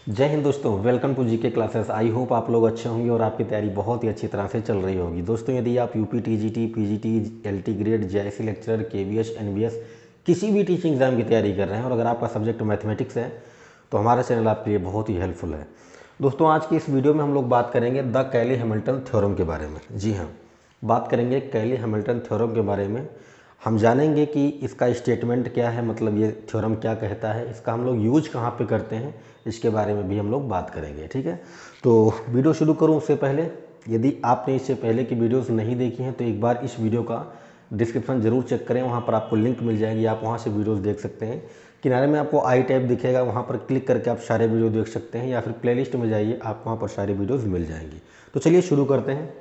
जय हिंद दोस्तों, welcome to GK classes. I hope आप लोग अच्छे होंगे और आपकी तैयारी बहुत ही अच्छी तरह से चल रही होगी। दोस्तों, यदि आप UP TGT, PGT, LT grade, JIC lecturer, KVS, NBS किसी भी टीचिंग एग्जाम की तैयारी कर रहे हैं और अगर आपका सब्जेक्ट मैथमेटिक्स है तो हमारा चैनल आपके लिए बहुत ही हेल्पफुल है। दोस्तों, आज की इस वीडियो में हम लोग बात करेंगे द कैली हैमिल्टन थ्योरम के बारे में। जी हाँ, बात करेंगे कैली हैमिल्टन थ्योरम के बारे में। हम जानेंगे कि इसका स्टेटमेंट क्या है, मतलब ये थ्योरम क्या कहता है, इसका हम लोग यूज कहाँ पे करते हैं, इसके बारे में भी हम लोग बात करेंगे। ठीक है, तो वीडियो शुरू करूँ उससे पहले यदि आपने इससे पहले की वीडियोस नहीं देखी हैं तो एक बार इस वीडियो का डिस्क्रिप्शन जरूर चेक करें, वहाँ पर आपको लिंक मिल जाएगी, आप वहाँ से वीडियोस देख सकते हैं। किनारे में आपको आई टैब दिखेगा, वहाँ पर क्लिक करके आप सारे वीडियो देख सकते हैं, या फिर प्लेलिस्ट में जाइए, आप वहाँ पर सारी वीडियोस मिल जाएंगी। तो चलिए शुरू करते हैं।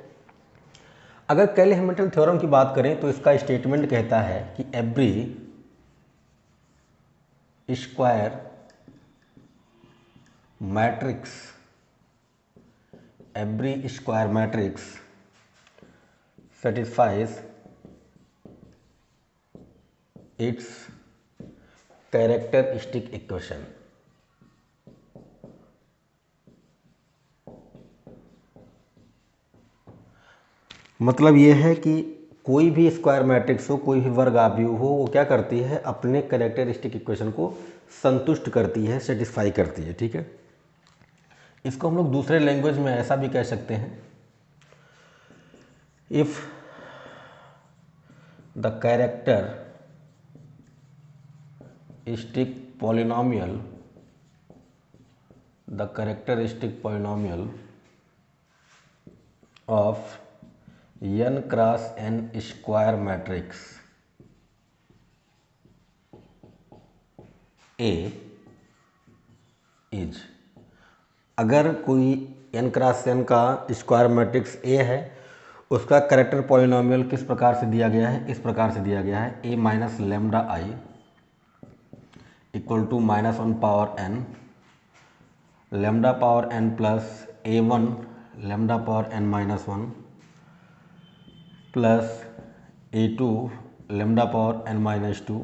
अगर कैली हैमिल्टन थ्योरम की बात करें तो इसका स्टेटमेंट कहता है कि every square matrix satisfies its characteristic equation. मतलब ये है कि कोई भी स्क्वायर मैट्रिक्स हो, कोई भी वर्ग आव्यूह हो, वो क्या करती है, अपने कैरेक्टरिस्टिक इक्वेशन को संतुष्ट करती है, सेटिस्फाई करती है। ठीक है, इसको हम लोग दूसरे लैंग्वेज में ऐसा भी कह सकते हैं, if the characteristic polynomial of n cross n square matrix A is, अगर कोई n क्रॉस n का स्क्वायर मैट्रिक्स A है, उसका कैरेक्टर पॉलिनोमियल किस प्रकार से दिया गया है, इस प्रकार से दिया गया है, a minus lambda I equal to -1 power n lambda power n plus a1 lambda power n minus 1 plus a2 lambda power n minus 2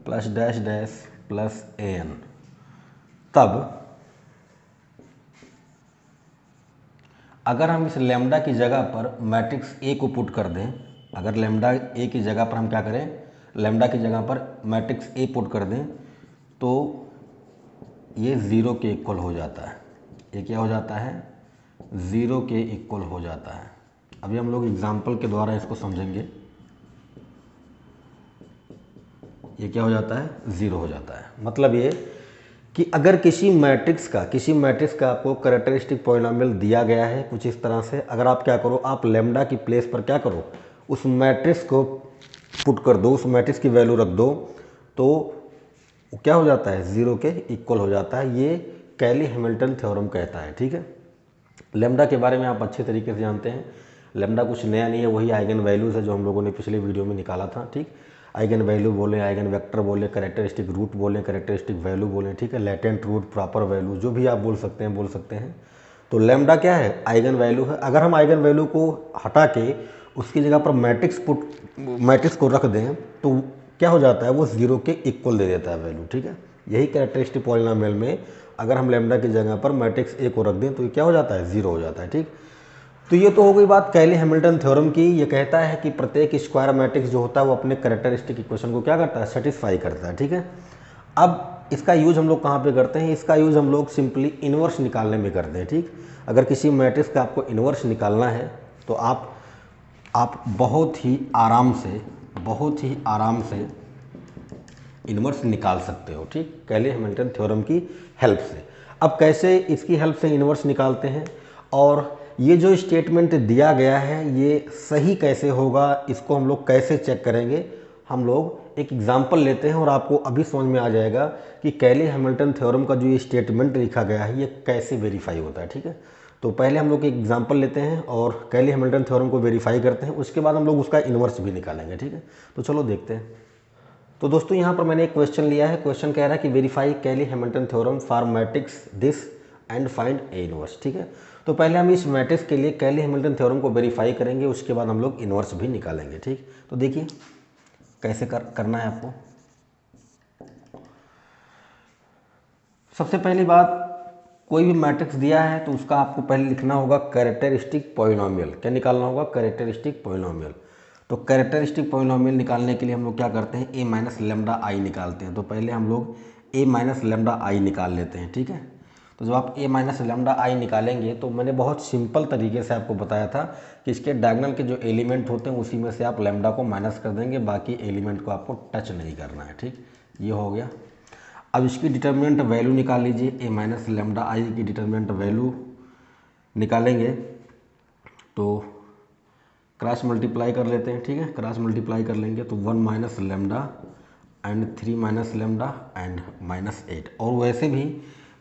plus dash dash plus an। तब अगर हम इस लेमडा की जगह पर मैट्रिक्स ए को put कर दें, अगर लेमडा ए की जगह पर हम क्या करें, लेमडा की जगह पर मैट्रिक्स ए पुट कर दें तो ये 0 के इक्वल हो जाता है। ये क्या हो जाता है, 0 के इक्वल हो जाता है। अभी हम लोग एग्जाम्पल के द्वारा इसको समझेंगे। ये क्या हो जाता है, 0 हो जाता है। मतलब ये कि अगर किसी मैट्रिक्स का आपको कैरेक्टरिस्टिक पॉलिनोमियल दिया गया है कुछ इस तरह से, अगर आप क्या करो, आप लेमडा की प्लेस पर क्या करो, उस मैट्रिक्स को पुट कर दो, उस मैट्रिक्स की वैल्यू रख दो, तो क्या हो जाता है, 0 के इक्वल हो जाता है। ये कैली हैमिल्टन थ्योरम कहता है। ठीक है, लेमडा के बारे में आप अच्छे तरीके से जानते हैं। लेमडा कुछ नया नहीं है, वही आइगन वैल्यूज़ है जो हम लोगों ने पिछले वीडियो में निकाला था। ठीक, आइगन वैल्यू बोले, आइगन वेक्टर बोले, कैरेक्टरिस्टिक रूट बोले, कैरेक्टरिस्टिक वैल्यू बोले। ठीक है, लेटेंट रूट, प्रॉपर वैल्यू, जो भी आप बोल सकते हैं। तो लेमडा क्या है, आइगन वैल्यू है। अगर हम आइगन वैल्यू को हटा के उसकी जगह पर मैट्रिक्स को रख दें तो क्या हो जाता है, वो 0 के इक्वल दे देता है वैल्यू। ठीक है, यही कैरेक्टरिस्टिक पॉलिनोमियल में अगर हम लेमडा की जगह पर मैट्रिक्स ए को रख दें तो ये क्या हो जाता है, 0 हो जाता है। ठीक, तो ये तो हो गई बात कैली हैमिल्टन थ्योरम की। ये कहता है कि प्रत्येक स्क्वायर मैट्रिक्स जो होता है वो अपने कैरेक्टरिस्टिक इक्वेशन को क्या करता है, सेटिस्फाई करता है। ठीक है, अब इसका यूज हम लोग कहाँ पे करते हैं, इसका यूज हम लोग सिंपली इन्वर्स निकालने में करते हैं। ठीक, अगर किसी मैट्रिक्स का आपको इन्वर्स निकालना है तो आप बहुत ही आराम से इन्वर्स निकाल सकते हो। ठीक, कैली हैमिल्टन थ्योरम की हेल्प से। अब कैसे इसकी हेल्प से इन्वर्स निकालते हैं और ये जो स्टेटमेंट दिया गया है ये सही कैसे होगा, इसको हम लोग कैसे चेक करेंगे, हम लोग एक एग्जांपल लेते हैं और आपको अभी समझ में आ जाएगा कि कैली हैमिल्टन थ्योरम का जो ये स्टेटमेंट लिखा गया है ये कैसे वेरीफाई होता है। ठीक है, तो पहले हम लोग एक एग्जांपल लेते हैं और कैली हैमिल्टन थ्योरम को वेरीफाई करते हैं, उसके बाद हम लोग उसका इन्वर्स भी निकालेंगे। ठीक है, तो चलो देखते हैं। तो दोस्तों, यहाँ पर मैंने एक क्वेश्चन लिया है। क्वेश्चन कह रहा है कि verify Cayley Hamilton theorem for matrix this and find A inverse. ठीक है, तो पहले हम इस मैट्रिक्स के लिए कैली हैमिल्टन थ्योरम को वेरीफाई करेंगे, उसके बाद हम लोग इनवर्स भी निकालेंगे। ठीक, तो देखिए कैसे करना है आपको। सबसे पहली बात, कोई भी मैट्रिक्स दिया है तो उसका आपको पहले लिखना होगा कैरेक्टरिस्टिक पॉलिनोमियल। क्या निकालना होगा? Characteristic polynomial. तो कैरेक्टरिस्टिक पॉलिनोमियल निकालने के लिए हम लोग क्या करते हैं, ए माइनस लेमडा आई निकालते हैं। तो पहले हम लोग ए माइनस लेमडा आई निकाल लेते हैं, ठीक है। तो जब आप ए माइनस लेमडा आई निकालेंगे तो मैंने बहुत सिंपल तरीके से आपको बताया था कि इसके डायगोनल के जो एलिमेंट होते हैं उसी में से आप लेमडा को माइनस कर देंगे, बाकी एलिमेंट को आपको टच नहीं करना है, ठीक। ये हो गया। अब इसकी डिटर्मिनेंट वैल्यू निकाल लीजिए, ए माइनस लेमडा आई की डिटर्मिनेंट वैल्यू निकालेंगे तो क्रॉस मल्टीप्लाई कर लेते हैं, ठीक है। क्रॉस मल्टीप्लाई कर लेंगे तो 1 minus lambda and 3 minus lambda and -8। और वैसे भी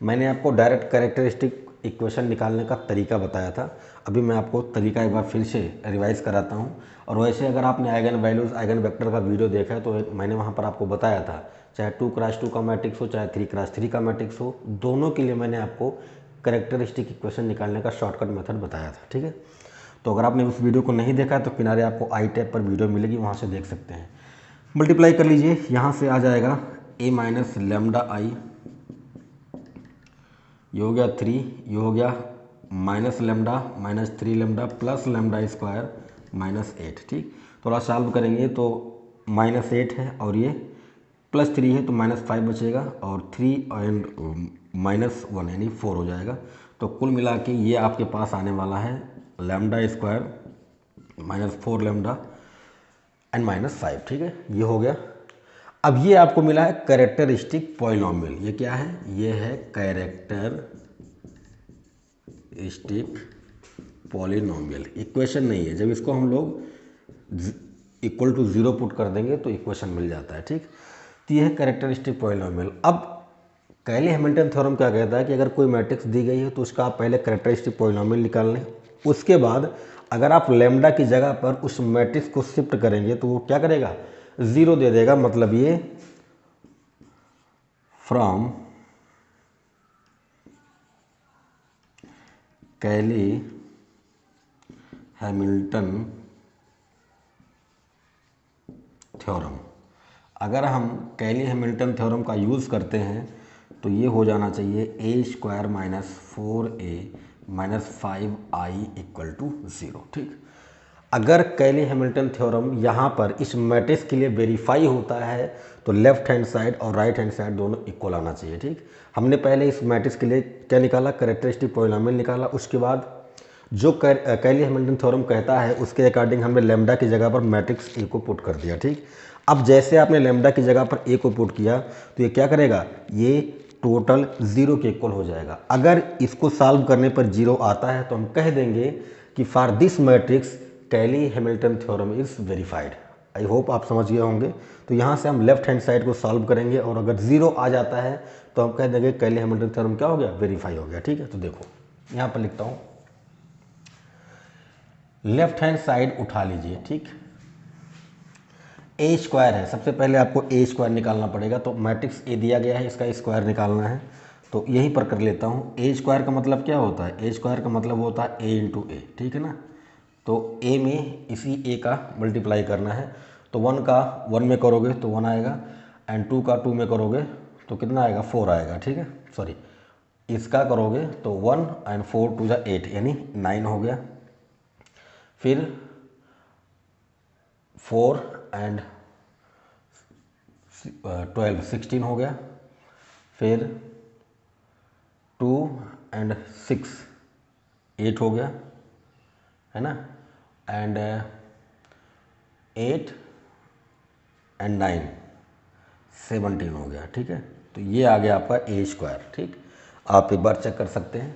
मैंने आपको डायरेक्ट कैरेक्टरिस्टिक इक्वेशन निकालने का तरीका बताया था। अभी मैं आपको तरीका एक बार फिर से रिवाइज कराता हूँ। और वैसे अगर आपने आइगन वैल्यूज़ आइगन वेक्टर का वीडियो देखा है तो मैंने वहाँ पर आपको बताया था, चाहे 2x2 का मैट्रिक्स हो चाहे 3x3 का मैट्रिक्स हो, दोनों के लिए मैंने आपको कैरेक्टरिस्टिक इक्वेशन निकालने का शॉर्टकट मेथड बताया था, ठीक है। तो अगर आपने उस वीडियो को नहीं देखा तो किनारे आपको आई टैब पर वीडियो मिलेगी, वहाँ से देख सकते हैं। मल्टीप्लाई कर लीजिए, यहाँ से आ जाएगा ए माइनस लेमडा आई, ये हो गया 3, ये हो गया minus lambda -3 lambda plus lambda square -8, ठीक। थोड़ा सॉल्व करेंगे तो -8 है और ये +3 है तो -5 बचेगा और 3 एंड -1 यानी 4 हो जाएगा। तो कुल मिला के ये आपके पास आने वाला है लेमडा स्क्वायर -4 लेमडा एंड -5, ठीक है। ये हो गया। अब ये आपको मिला है कैरेक्टरिस्टिक पॉलिनोमियल। ये क्या है? ये है कैरेक्टरिस्टिक पॉलिनोमियल। इक्वेशन नहीं है, जब इसको हम लोग इक्वल टू 0 पुट कर देंगे तो इक्वेशन मिल जाता है, ठीक। तो ये है कैरेक्टरिस्टिक पॉलिनोमियल। अब कैली हैमिल्टन थ्योरम क्या कहता है कि अगर कोई मैट्रिक्स दी गई है तो उसका आप पहले कैरेक्टरिस्टिक पॉलिनोमियल निकाल लें। उसके बाद अगर आप लेमडा की जगह पर उस मैट्रिक्स को शिफ्ट करेंगे तो वो क्या करेगा? 0 दे देगा। मतलब ये फ्रॉम कैली हैमिल्टन थ्योरम, अगर हम कैली हैमिल्टन थ्योरम का यूज़ करते हैं तो ये हो जाना चाहिए ए स्क्वायर -4a -5i = 0, ठीक। अगर कैली हैमिल्टन थ्योरम यहाँ पर इस मैट्रिक्स के लिए वेरीफाई होता है तो लेफ्ट हैंड साइड और राइट हैंड साइड दोनों इक्वल आना चाहिए, ठीक। हमने पहले इस मैट्रिक्स के लिए क्या निकाला? कैरेक्टरिस्टिक पॉलिनोमियल निकाला। उसके बाद जो कैली हैमिल्टन थ्योरम कहता है उसके अकॉर्डिंग हमने लेमडा की जगह पर मैट्रिक्स ए को पुट कर दिया, ठीक। अब जैसे आपने लेमडा की जगह पर ए को पुट किया तो ये क्या करेगा? ये टोटल 0 के इक्वल हो जाएगा। अगर इसको सॉल्व करने पर 0 आता है तो हम कह देंगे कि for this matrix Cayley Hamilton theorem is verified. I hope आप समझ गए होंगे। तो यहाँ से हम लेफ्ट हैंड साइड को सॉल्व करेंगे और अगर 0 आ जाता है तो हम कह देंगे कैली हैमिल्टन थ्योरम क्या हो गया? वेरीफाई हो गया, ठीक है। तो देखो यहाँ पर लिखता हूँ, लेफ्ट हैंड साइड उठा लीजिए, ठीक। ए स्क्वायर है, सबसे पहले आपको ए स्क्वायर निकालना पड़ेगा। तो मैट्रिक्स ए दिया गया है, इसका स्क्वायर निकालना है। तो यहीं पर कर लेता हूँ। ए स्क्वायर का मतलब क्या होता है? ए स्क्वायर का मतलब होता है ए इंटू ए, ठीक है ना। तो ए में इसी ए का मल्टीप्लाई करना है। तो 1 का 1 में करोगे तो 1 आएगा एंड 2 का 2 में करोगे तो कितना आएगा? 4 आएगा, ठीक है। सॉरी, इसका करोगे तो 1 एंड 4 2 जा 8 यानी 9 हो गया। फिर 4 एंड 12 16 हो गया। फिर 2 एंड 6 8 हो गया, है ना। एंड 8 एंड 9 17 हो गया, ठीक है। तो ये आ गया आपका ए स्क्वायर, ठीक। आप एक बार चेक कर सकते हैं।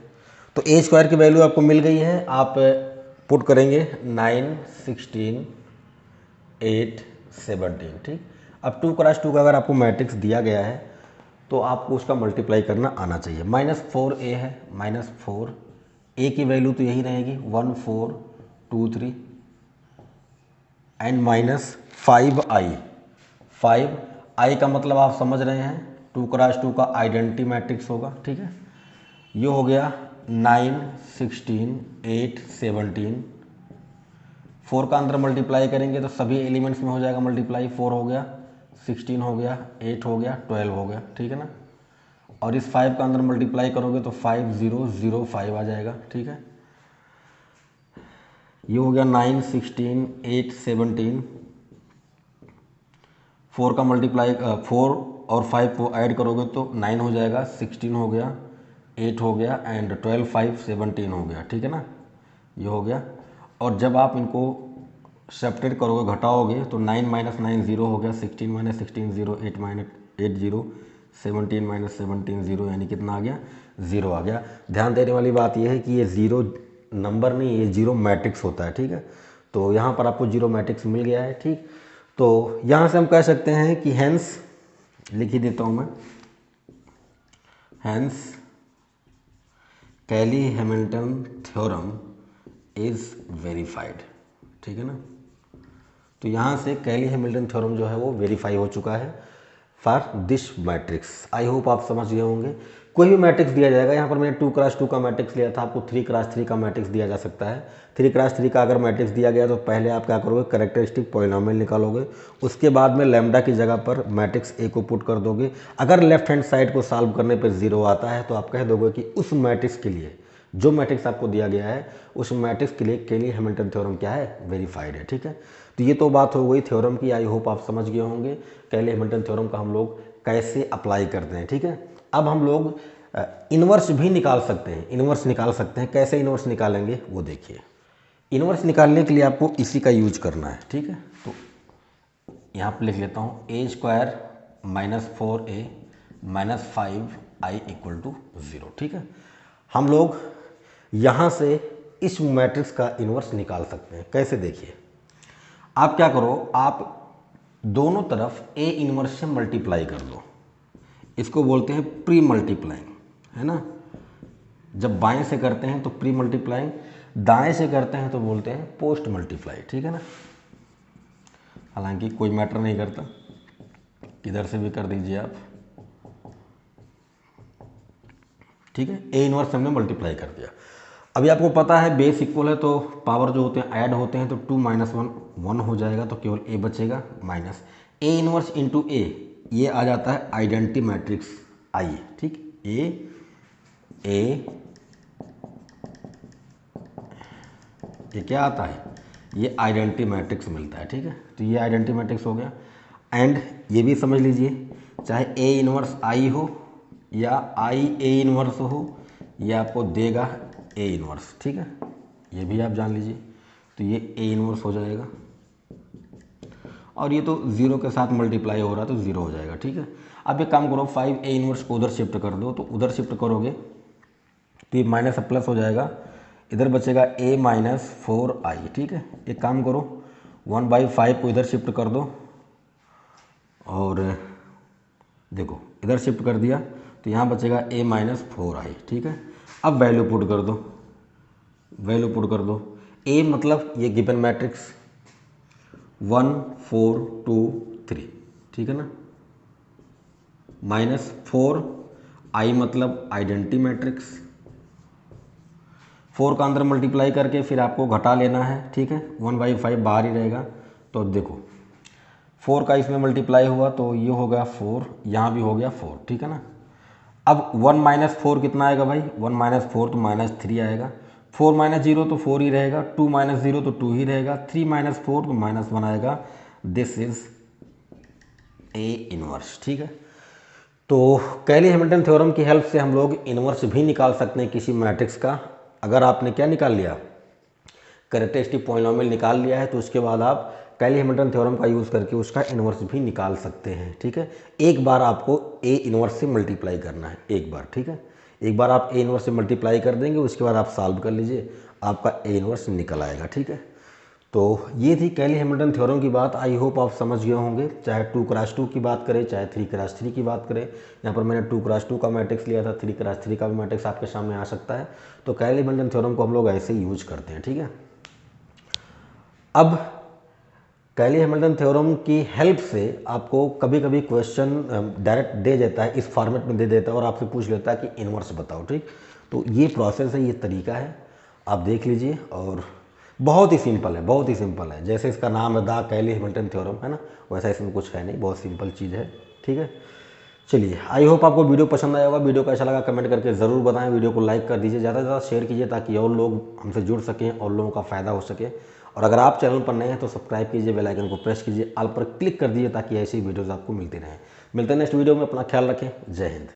तो ए स्क्वायर की वैल्यू आपको मिल गई है। आप पुट करेंगे 9 16 8 17, ठीक। अब 2x2 का अगर आपको मैट्रिक्स दिया गया है तो आपको उसका मल्टीप्लाई करना आना चाहिए। -4a है, -4 a की वैल्यू तो यही रहेगी 1 4 2 3 एंड -5i। 5i का मतलब आप समझ रहे हैं 2x2 का आइडेंटिटी मैट्रिक्स होगा, ठीक है। ये हो गया 9 16 8 17। 4 का अंदर मल्टीप्लाई करेंगे तो सभी एलिमेंट्स में हो जाएगा मल्टीप्लाई। 4 हो गया, 16 हो गया, 8 हो गया, 12 हो गया, ठीक है ना। और इस 5 का अंदर मल्टीप्लाई करोगे तो 5005 आ जाएगा। ठीक है, ये हो गया 9, 16, 8, 17। 4 का मल्टीप्लाई 4 और 5 को ऐड करोगे तो 9 हो जाएगा, 16 हो गया, 8 हो गया एंड 12, 5, 17 हो गया। ठीक है ना, ये हो गया। और जब आप इनको सब्ट्रैक्ट करोगे, घटाओगे, तो 9 - 9 0 हो गया, 16 - 16 0, 8 - 8 0, 17 - 17 0, यानी कितना आ गया, 0 आ गया। ध्यान देने वाली बात यह है कि ये 0 नंबर नहीं, ये 0 मैट्रिक्स होता है। ठीक है, तो यहाँ पर आपको 0 मैट्रिक्स मिल गया है। ठीक, तो यहाँ से हम कह सकते हैं कि हैंस, लिख ही देता हूँ मैं, hence Cayley Hamilton theorem is verified. ठीक है ना, तो यहाँ से कैली हैमिल्टन थ्योरम जो है वो वेरीफाई हो चुका है for this matrix. I hope आप समझ गए होंगे। कोई भी मैट्रिक्स दिया जाएगा, यहाँ पर मैंने 2x2 का मैट्रिक्स लिया था, आपको 3x3 का मैट्रिक्स दिया जा सकता है। 3x3 का अगर मैट्रिक्स दिया गया तो पहले आप क्या करोगे, कैरेक्टरिस्टिक पॉलिनोमियल निकालोगे, उसके बाद में लैम्डा की जगह पर मैट्रिक्स ए को पुट कर दोगे। अगर लेफ्ट हैंड साइड को सॉल्व करने पर 0 आता है तो आप कह दोगे कि उस मैट्रिक्स के लिए, जो मैट्रिक्स आपको दिया गया है, उस मैट्रिक्स के लिए कैली हैमिल्टन थ्योरम क्या है, वेरीफाइड है। ठीक है, तो ये तो बात हो गई थ्योरम की। आई होप आप समझ गए होंगे कैली हैमिल्टन थ्योरम का हम लोग कैसे अप्लाई करते हैं। ठीक है, अब हम लोग इन्वर्स भी निकाल सकते हैं। इन्वर्स निकाल सकते हैं, कैसे इन्वर्स निकालेंगे वो देखिए। इन्वर्स निकालने के लिए आपको इसी का यूज करना है। ठीक है, तो यहाँ पर लिख लेता हूँ a² - 4a - 5i = 0। ठीक है, हम लोग यहाँ से इस मैट्रिक्स का इन्वर्स निकाल सकते हैं। कैसे, देखिए, आप क्या करो, आप दोनों तरफ a इन्वर्स से मल्टीप्लाई कर दो। इसको बोलते हैं प्री मल्टीप्लाइंग, है ना। जब बाएं से करते हैं तो प्री मल्टीप्लाइंग, दाएं से करते हैं तो बोलते हैं पोस्ट मल्टीप्लाई। ठीक है ना, हालांकि कोई मैटर नहीं करता, किधर से भी कर दीजिए आप। ठीक है, ए इन्वर्स हमने मल्टीप्लाई कर दिया। अभी आपको पता है बेस इक्वल है तो पावर जो होते हैं ऐड होते हैं, तो 2 - 1 1 हो जाएगा, तो केवल ए बचेगा, माइनस ए इन्वर्स इंटू ए, ये आ जाता है आइडेंटिटी मैट्रिक्स आई। ठीक, ए ये क्या आता है, ये आइडेंटिटी मैट्रिक्स मिलता है। ठीक है, तो ये आइडेंटिटी मैट्रिक्स हो गया। एंड ये भी समझ लीजिए, चाहे ए इन्वर्स आई हो या आई ए इन्वर्स हो, ये आपको देगा ए इन्वर्स। ठीक है, ये भी आप जान लीजिए, तो ये ए इन्वर्स हो जाएगा। और ये तो 0 के साथ मल्टीप्लाई हो रहा है तो 0 हो जाएगा। ठीक है, अब एक काम करो, 5 ए इन्वर्स को उधर शिफ्ट कर दो, तो उधर शिफ्ट करोगे तो ये माइनस अब प्लस हो जाएगा, इधर बचेगा a - 4i। ठीक है, एक काम करो, 1/5 को इधर शिफ्ट कर दो, और देखो इधर शिफ्ट कर दिया तो यहाँ बचेगा a - 4i। ठीक है, अब वैल्यू पुट कर दो, वैल्यू पुट कर दो। a मतलब ये गिवन मैट्रिक्स 1 4 2 3, ठीक है ना, -4i मतलब आइडेंटिटी मैट्रिक्स। 4 का अंदर मल्टीप्लाई करके फिर आपको घटा लेना है। ठीक है, 1/5 बाहर ही रहेगा, तो देखो 4 का इसमें मल्टीप्लाई हुआ तो ये हो गया 4, यहाँ भी हो गया 4। ठीक है ना, अब 1 - 4 कितना आएगा भाई, 1 - 4 तो -3 आएगा, 4 - 0 तो 4 ही रहेगा, 2 - 0 तो 2 ही रहेगा, 3 - 4 तो -1 आएगा। This is A inverse. ठीक है, तो कैली हैमिल्टन थ्योरम की हेल्प से हम लोग इन्वर्स भी निकाल सकते हैं किसी मैट्रिक्स का। अगर आपने क्या निकाल लिया, कैरेक्टरिस्टिक पॉलिनोमियल निकाल लिया है, तो उसके बाद आप कैली हैमिल्टन थ्योरम का यूज़ करके उसका इन्वर्स भी निकाल सकते हैं। ठीक है, एक बार आपको ए इन्वर्स से मल्टीप्लाई करना है, एक बार। ठीक है, एक बार आप ए इन्वर्स से मल्टीप्लाई कर देंगे, उसके बाद आप सॉल्व कर लीजिए, आपका ए इन्वर्स निकल आएगा। ठीक है, तो ये थी कैली हैमिल्टन थ्योरम की बात। आई होप आप समझ गए होंगे, चाहे 2x2 की बात करें, चाहे 3x3 की बात करें। यहाँ पर मैंने 2x2 का मैट्रिक्स लिया था, 3x3 का भी मैट्रिक्स आपके सामने आ सकता है। तो कैली हैमिल्टन थ्योरम को हम लोग ऐसे ही यूज करते हैं। ठीक है, अब कैली हैमिल्टन थ्योरम की हेल्प से आपको कभी कभी क्वेश्चन डायरेक्ट दे देता है, इस फॉर्मेट में दे देता है और आपसे पूछ लेता है कि इन्वर्स बताओ। ठीक, तो ये प्रोसेस है, ये तरीका है, आप देख लीजिए। और बहुत ही सिंपल है, बहुत ही सिंपल है। जैसे इसका नाम है द कैली हैमिल्टन थ्योरम, है ना, वैसा इसमें कुछ है नहीं, बहुत सिंपल चीज़ है। ठीक है, चलिए, आई होप आपको वीडियो पसंद आया होगा। वीडियो को अच्छा लगा कमेंट करके ज़रूर बताएं। वीडियो को लाइक कर दीजिए, ज़्यादा से ज़्यादा शेयर कीजिए ताकि और लोग हमसे जुड़ सकें और लोगों का फ़ायदा हो सके। और अगर आप चैनल पर नए हैं तो सब्सक्राइब कीजिए, बेल आइकन को प्रेस कीजिए, ऑल पर क्लिक कर दीजिए ताकि ऐसी वीडियोज़ आपको मिलती रहें। मिलते हैं नेक्स्ट वीडियो में, अपना ख्याल रखें। जय हिंद।